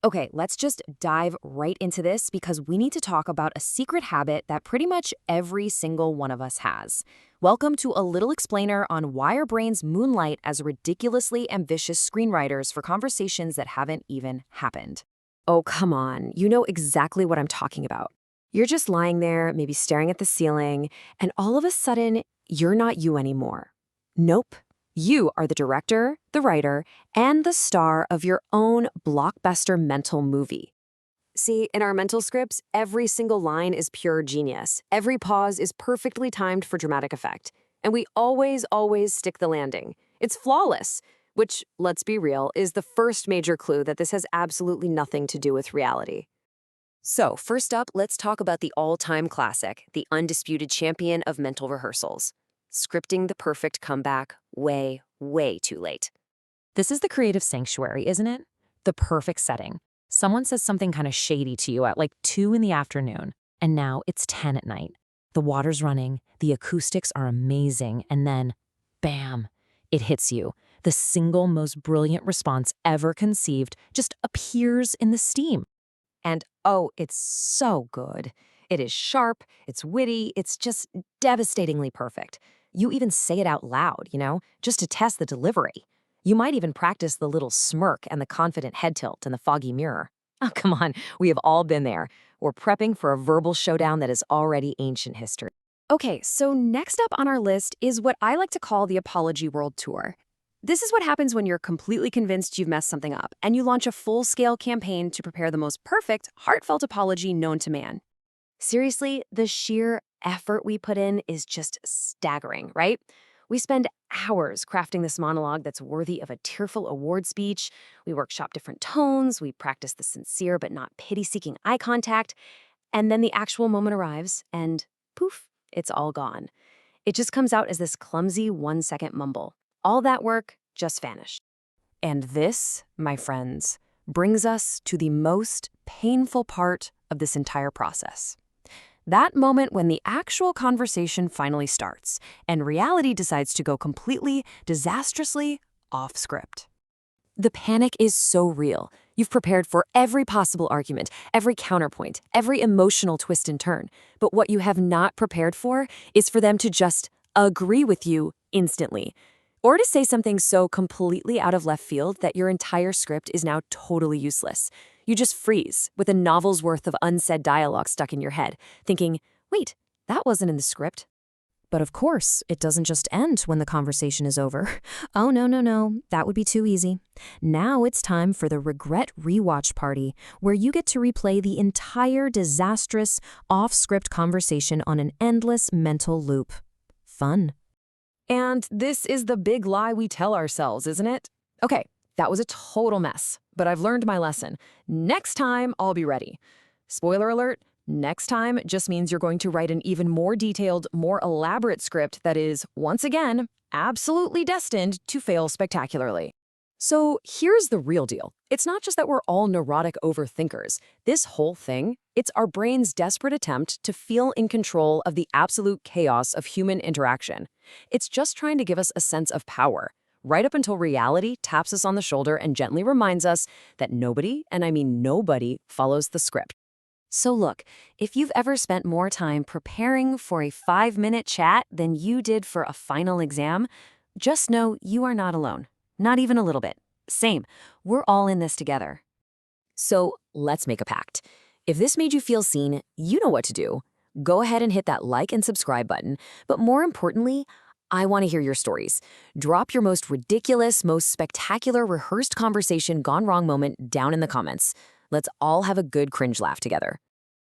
Okay, let's just dive right into this because we need to talk about a secret habit that pretty much every single one of us has. Welcome to a little explainer on why our brains moonlight as ridiculously ambitious screenwriters for conversations that haven't even happened. Oh, come on. You know exactly what I'm talking about. You're just lying there, maybe staring at the ceiling, and all of a sudden, you're not you anymore. Nope. You are the director, the writer, and the star of your own blockbuster mental movie. See, in our mental scripts, every single line is pure genius. Every pause is perfectly timed for dramatic effect. And we always stick the landing. It's flawless, which, let's be real, is the first major clue that this has absolutely nothing to do with reality. So, first up, let's talk about the all-time classic, the undisputed champion of mental rehearsals. Scripting the perfect comeback way too late. This is the creative sanctuary, isn't it? The perfect setting. Someone says something kind of shady to you at like 2 in the afternoon, and now it's 10 at night. The water's running, the acoustics are amazing, and then, bam, it hits you. The single most brilliant response ever conceived just appears in the steam. And oh, it's so good. It is sharp, it's witty, it's just devastatingly perfect. You even say it out loud, just to test the delivery. You might even practice the little smirk and the confident head tilt in the foggy mirror. Oh, come on, we have all been there. We're prepping for a verbal showdown that is already ancient history. Okay, so next up on our list is what I like to call the Apology World Tour. This is what happens when you're completely convinced you've messed something up, and you launch a full-scale campaign to prepare the most perfect, heartfelt apology known to man. Seriously, the sheer effort we put in is just staggering, right? We spend hours crafting this monologue that's worthy of a tearful award speech. We workshop different tones, we practice the sincere but not pity-seeking eye contact, and then the actual moment arrives, and poof, it's all gone. It just comes out as this clumsy 1-second mumble. All that work just vanished. And this, my friends, brings us to the most painful part of this entire process. That moment when the actual conversation finally starts, and reality decides to go completely, disastrously off script. The panic is so real. You've prepared for every possible argument, every counterpoint, every emotional twist and turn. But what you have not prepared for is for them to just agree with you instantly. Or to say something so completely out of left field that your entire script is now totally useless. You just freeze with a novel's worth of unsaid dialogue stuck in your head, thinking, wait, that wasn't in the script. But of course, it doesn't just end when the conversation is over. Oh, no, that would be too easy. Now it's time for the regret rewatch party, where you get to replay the entire disastrous, off-script conversation on an endless mental loop. Fun. And this is the big lie we tell ourselves, isn't it? Okay, that was a total mess, but I've learned my lesson. Next time, I'll be ready. Spoiler alert, next time just means you're going to write an even more detailed, more elaborate script that is, once again, absolutely destined to fail spectacularly. So here's the real deal. It's not just that we're all neurotic overthinkers. This whole thing, it's our brain's desperate attempt to feel in control of the absolute chaos of human interaction. It's just trying to give us a sense of power, right up until reality taps us on the shoulder and gently reminds us that nobody, and I mean nobody, follows the script. So look, if you've ever spent more time preparing for a 5-minute chat than you did for a final exam, just know you are not alone. Not even a little bit. Same. We're all in this together. So let's make a pact. If this made you feel seen, you know what to do. Go ahead and hit that like and subscribe button. But more importantly, I want to hear your stories. Drop your most ridiculous, most spectacular rehearsed conversation gone wrong moment down in the comments. Let's all have a good cringe laugh together.